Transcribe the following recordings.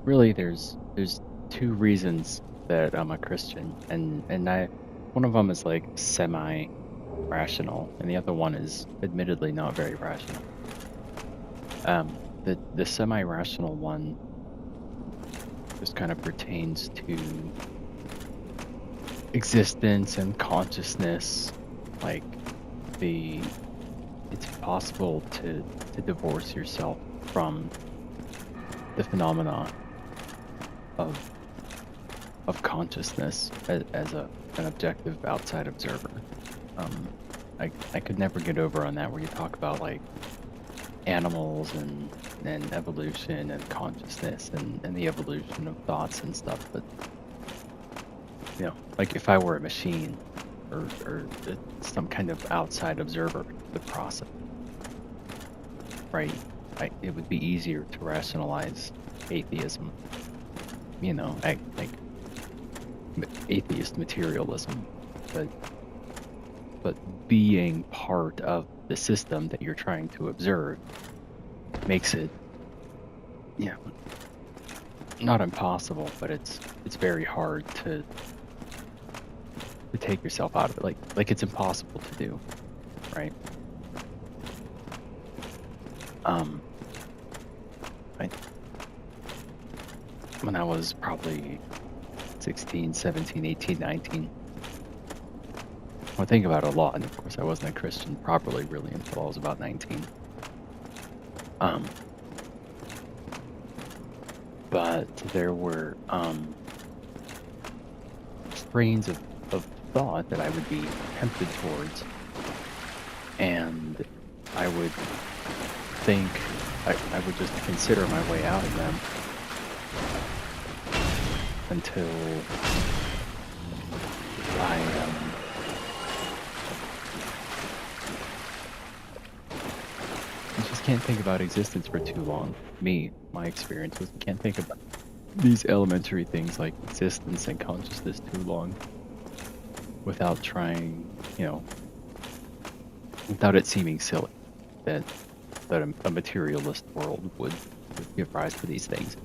really, there's two reasons that I'm a Christian, and I one of them is like semi-rational, and the other one is admittedly not very rational. The semi-rational one just kind of pertains to existence and consciousness, like the it's possible to divorce yourself from the phenomena of consciousness as an objective outside observer. Um, I could never get over on that where you talk about like animals and evolution and consciousness and the evolution of thoughts and stuff, but like if I were a machine or some kind of outside observer of the process, right? It would be easier to rationalize atheism, like atheist materialism, but being part of the system that you're trying to observe makes it, yeah, not impossible, but it's very hard to take yourself out of it. Like it's impossible to do, right? I When I was probably 16, 17, 18, 19, I think about it a lot, and of course I wasn't a Christian properly really until I was about 19. Um, but there were strains of thought that I would be tempted towards, and I would think I would just consider my way out of them until I just can't think about existence for too long. My experience was I can't think about these elementary things like existence and consciousness too long without trying, without it seeming silly that a materialist world would give rise to these things.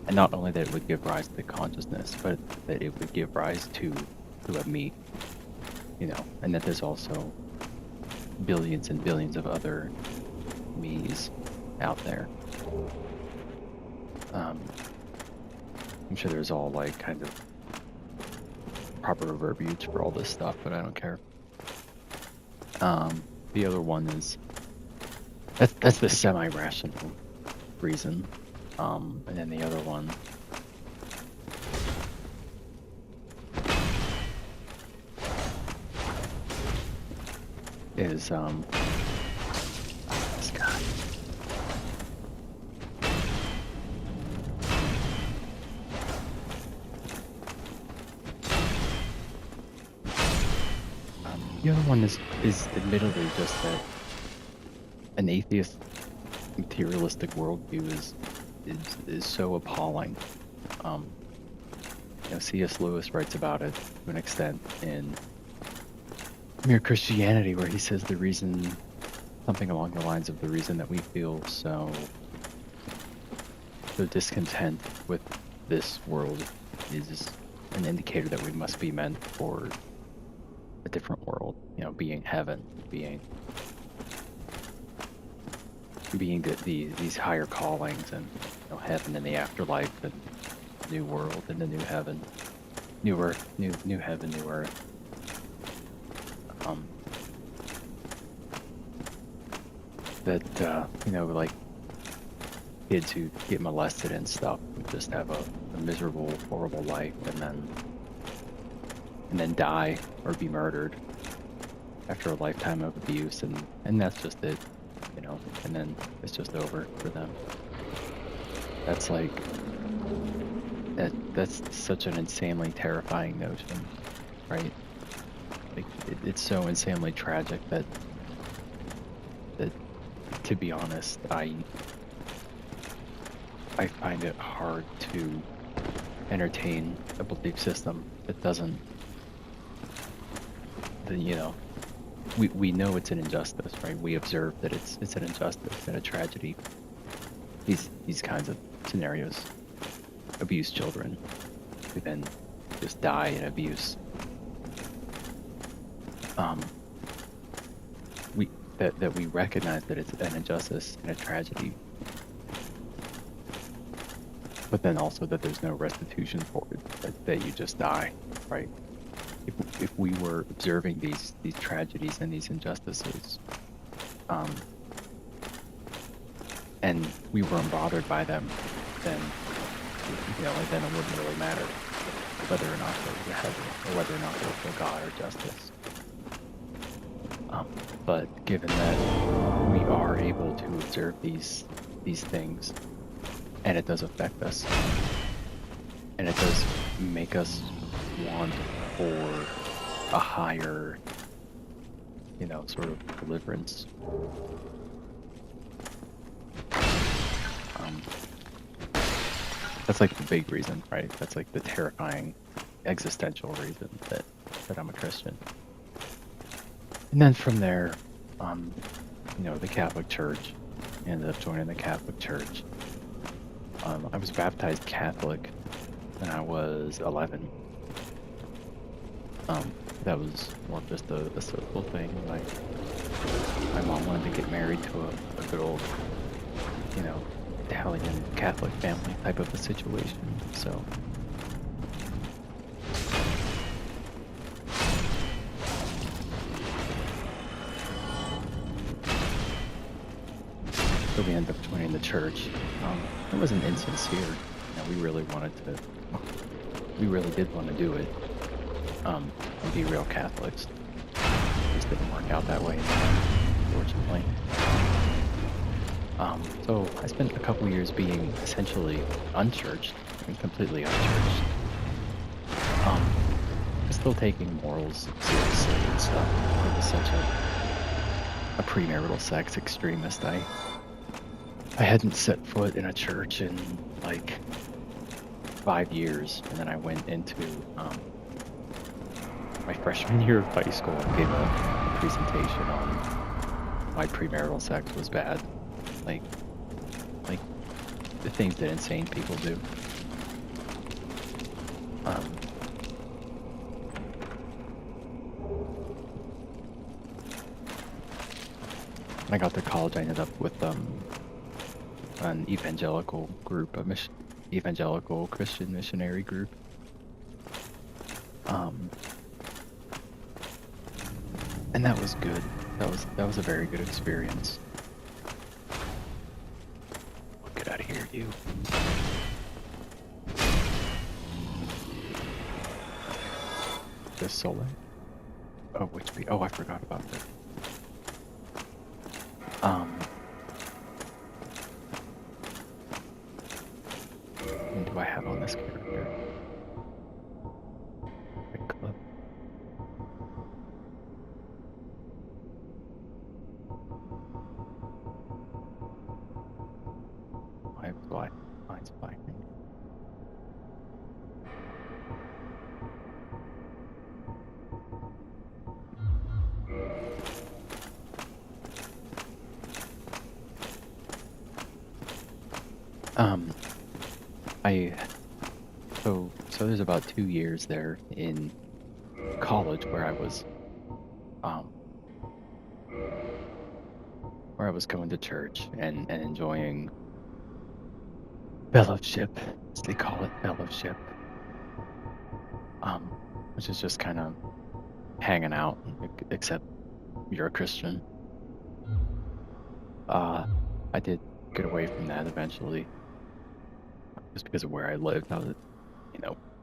And not only that it would give rise to consciousness, but that it would give rise to a me, and that there's also billions and billions of other me's out there. I'm sure there's all like kind of proper verbiage for all this stuff, but I don't care. The other one is that's the semi-rational reason. And then the other one is this guy. The other one is admittedly just that an atheist materialistic worldview is so appalling. C.S. Lewis writes about it to an extent in Mere Christianity, where he says the reason, something along the lines of the reason that we feel so discontent with this world is an indicator that we must be meant for a different world, being heaven, being these higher callings, and heaven and the afterlife, and new world and the new heaven, new earth, new heaven, new earth. That like kids who get molested and stuff would just have a miserable, horrible life, and then die or be murdered after a lifetime of abuse, and that's just it, and then it's just over for them. That's like that's such an insanely terrifying notion, right? Like it's so insanely tragic that to be honest, I find it hard to entertain a belief system that doesn't, we know it's an injustice, right? We observe that it's an injustice and a tragedy. These kinds of scenarios, abuse children who then just die in abuse. That we recognize that it's an injustice and a tragedy, but then also that there's no restitution for it, that you just die, right? If we were observing these tragedies and these injustices, and we weren't bothered by them, then then it wouldn't really matter whether or not there was a heaven or whether or not there was a God or justice. But given that we are able to observe these things, and it does affect us, and it does make us want for a higher, sort of deliverance. That's like the big reason, right? That's like the terrifying existential reason that I'm a Christian. And then from there, the Catholic Church, I ended up joining the Catholic Church. I was baptized Catholic when I was 11. That was more just a social thing. Like, my mom wanted to get married to a good old, Italian Catholic family type of a situation. So we ended up joining the church. It wasn't insincere. We really did want to do it, and be real Catholics. It just didn't work out that way, unfortunately. So I spent a couple years being essentially unchurched and completely unchurched. Still taking morals seriously and stuff. I was such a premarital sex extremist. I hadn't set foot in a church in like 5 years, and then I went into my freshman year of high school and gave a presentation on why premarital sex was bad. Like the things that insane people do. When I got to college, I ended up with an evangelical group, evangelical Christian missionary group. And that was good. That was a very good experience. Get out of here, you. This solo. Oh, I forgot about that. What do I have on this character? Quick clip. Mine's black. So there's about 2 years there in college where I was going to church and enjoying fellowship, as they call it, fellowship, which is just kind of hanging out, except you're a Christian. I did get away from that eventually, just because of where I lived. I was,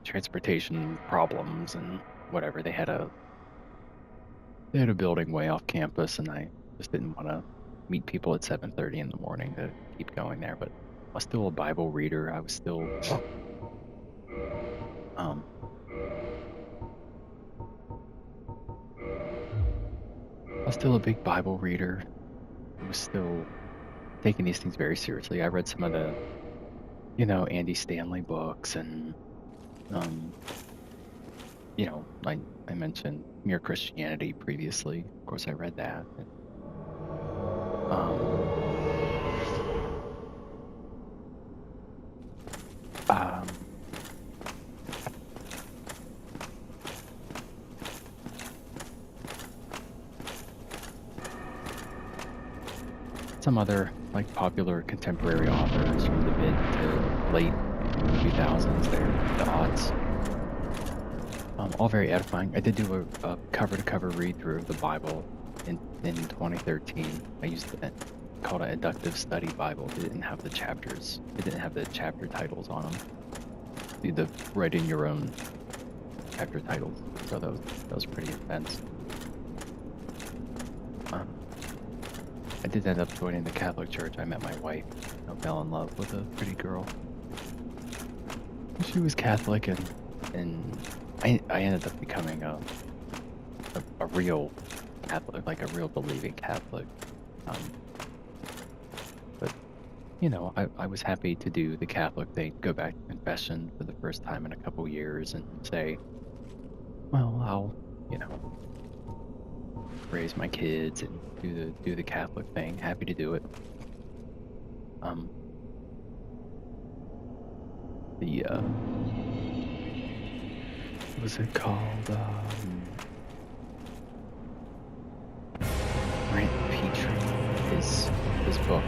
transportation problems and whatever. They had a building way off campus, and I just didn't want to meet people at 7:30 in the morning to keep going there. But I was still a Bible reader. I was still a big Bible reader. I was still taking these things very seriously. I read some of the, Andy Stanley books, and I mentioned Mere Christianity previously. Of course, I read that. some other like popular contemporary authors from the mid to late 2000s there, the aughts. All very edifying. I did do a cover-to-cover read-through of the Bible in 2013. I used it called an inductive study Bible. It didn't have the chapters. It didn't have the chapter titles on them. You had to write in your own chapter titles. So that was pretty intense. I did end up joining the Catholic Church. I met my wife. I fell in love with a pretty girl. She was Catholic, and I ended up becoming a real Catholic, like a real believing Catholic. But I was happy to do the Catholic thing, go back to confession for the first time in a couple years, and say, well, I'll raise my kids and do the Catholic thing. Happy to do it. What was it called? Grant Petrie, his book,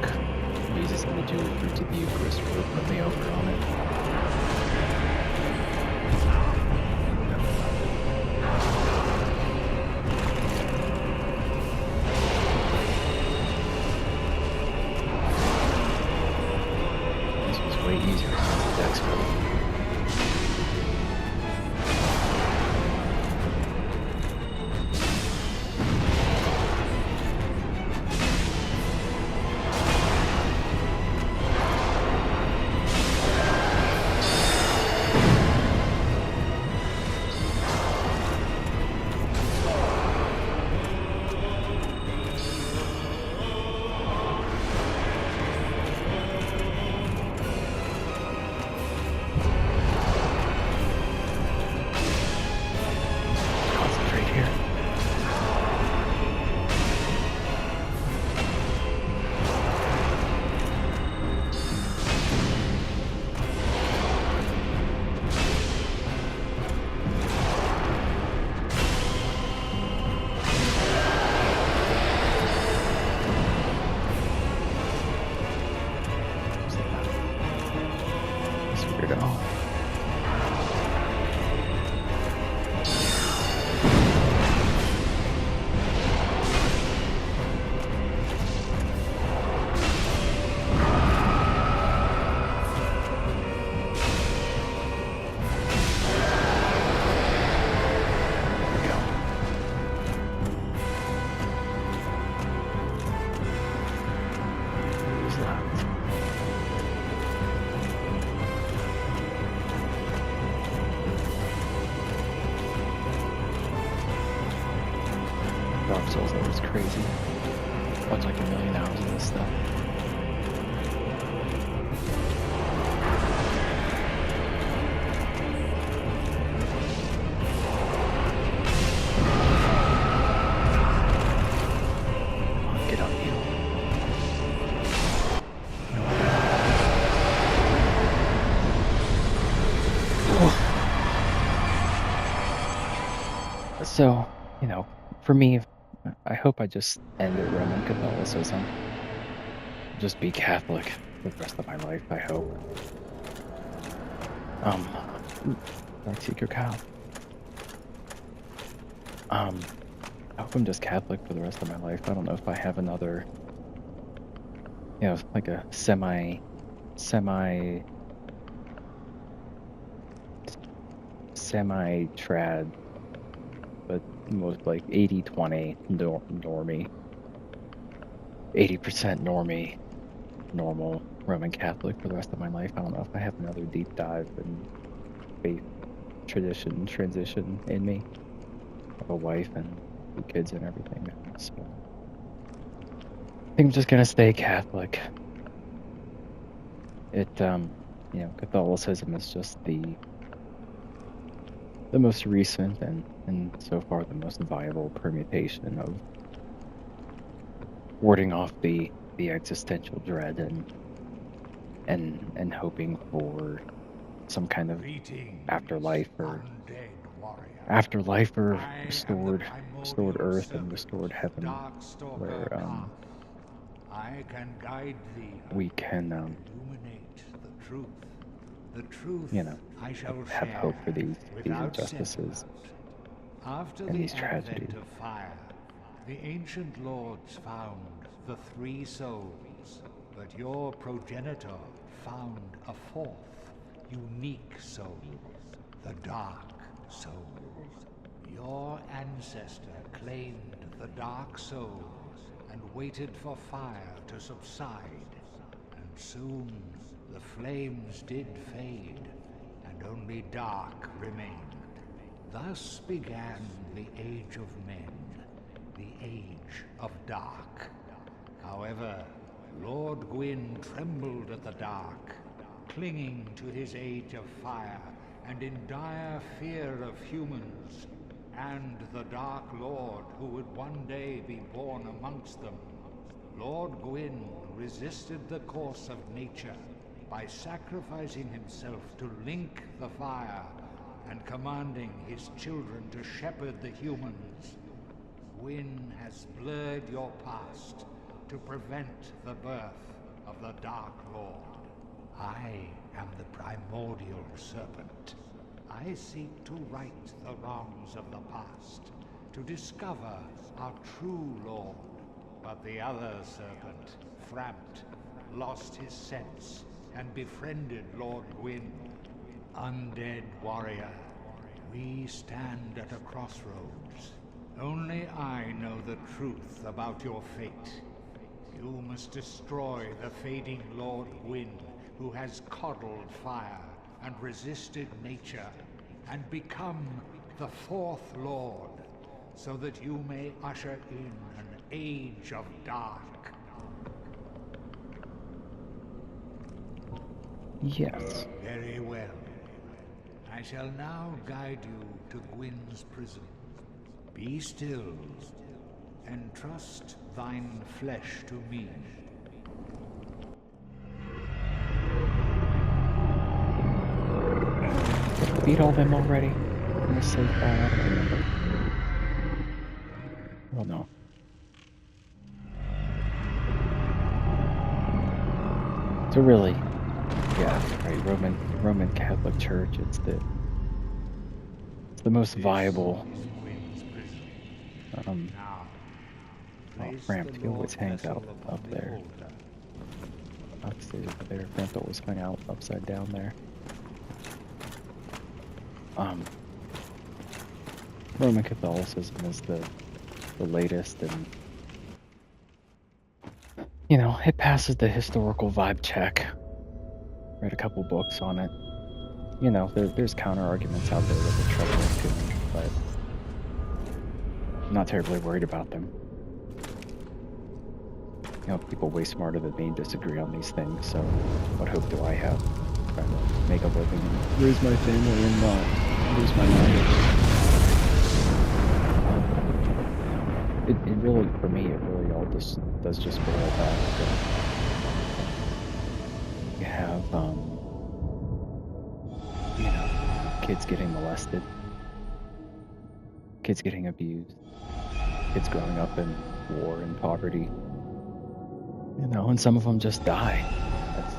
Jesus and the Jewish Roots of the Eucharist, really put me over on it. This was way easier than the Dexcode. Dark Souls, that was crazy. Watched like 1,000,000 hours of this stuff. Come on, get up, you. So, for me, I hope I just end at Roman Catholicism. Just be Catholic for the rest of my life, I hope. Like Seeker Cow. I hope I'm just Catholic for the rest of my life. I don't know if I have another, like a semi trad, but most like 80-20 normie, 80% normie, normal Roman Catholic for the rest of my life. I don't know if I have another deep dive in faith, tradition, transition in me. I have a wife and 2 kids and everything now, so I think I'm just gonna stay Catholic. Catholicism is just the most recent and so far the most viable permutation of warding off the existential dread and hoping for some kind of afterlife or restored earth and restored heaven, where I can guide thee. we can, Illuminate the truth. The truth you know, I shall have share hope for these without injustices sentiment. After and the these tragedies. advent of fire, the ancient lords found the three souls, but your progenitor found a fourth, unique soul, the dark soul. Your ancestor claimed the dark soul and waited for fire to subside, and soon the flames did fade, and only dark remained. Thus began the Age of Men, the Age of Dark. However, Lord Gwyn trembled at the dark, clinging to his Age of Fire, and in dire fear of humans, and the Dark Lord who would one day be born amongst them. Lord Gwyn resisted the course of nature by sacrificing himself to link the fire and commanding his children to shepherd the humans. Gwyn has blurred your past to prevent the birth of the Dark Lord. I am the primordial serpent. I seek to right the wrongs of the past, to discover our true Lord. But the other serpent, Framt, lost his sense and befriended Lord Gwyn. Undead warrior, we stand at a crossroads. Only I know the truth about your fate. You must destroy the fading Lord Gwyn, who has coddled fire and resisted nature, and become the fourth Lord, so that you may usher in an age of dark. Yes. Very well. I shall now guide you to Gwyn's prison. Be still, and trust thine flesh to me. Beat all them already? In the safe file? I don't remember. I don't know. So really, yeah, right, Roman Catholic Church, it's the most viable. Framped, he always hangs out up there. Upstairs over there, Framped always hung out upside down there. Roman Catholicism is the latest, and you know, it passes the historical vibe check. Read a couple books on it. You know, there's counter arguments out there that are troubling to me, but I'm not terribly worried about them. You know, people way smarter than me disagree on these things, so what hope do I have? Trying to make a living, raise my family, and not lose my knowledge. It really, for me, it really all does just boil back to you have, you know, kids getting molested, kids getting abused, kids growing up in war and poverty, you know, and some of them just die.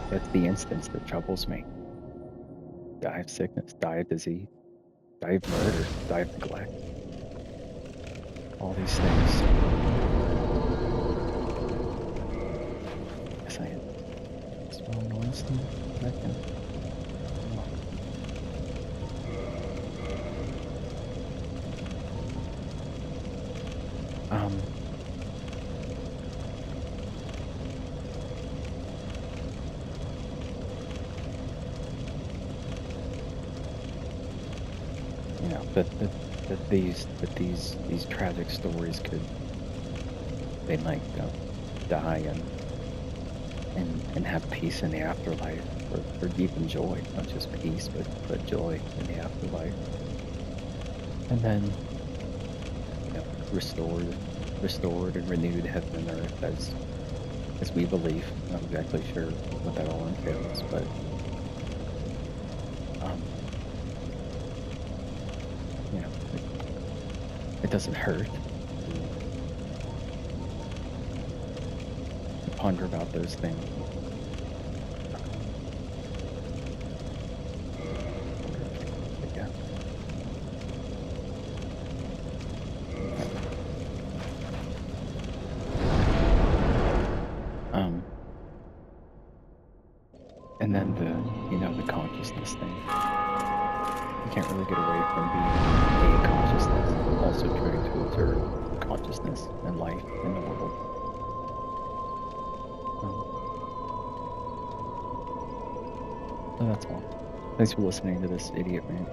That's the instance that troubles me. Die of sickness, die of disease, die of murder, die of neglect. All these things. Yes, I am. Small noise back in. You know, that these tragic stories they might die and have peace in the afterlife, or even joy, not just peace, but joy in the afterlife, and then you know, restored and renewed heaven and earth as we believe. I'm not exactly sure what that all entails, but you know, it doesn't hurt. The ponder about those things. Yeah. And then the consciousness thing. You can't really get away from being a consciousness, also trying to observe consciousness and life in the world. So that's all. Thanks for listening to this idiot rant.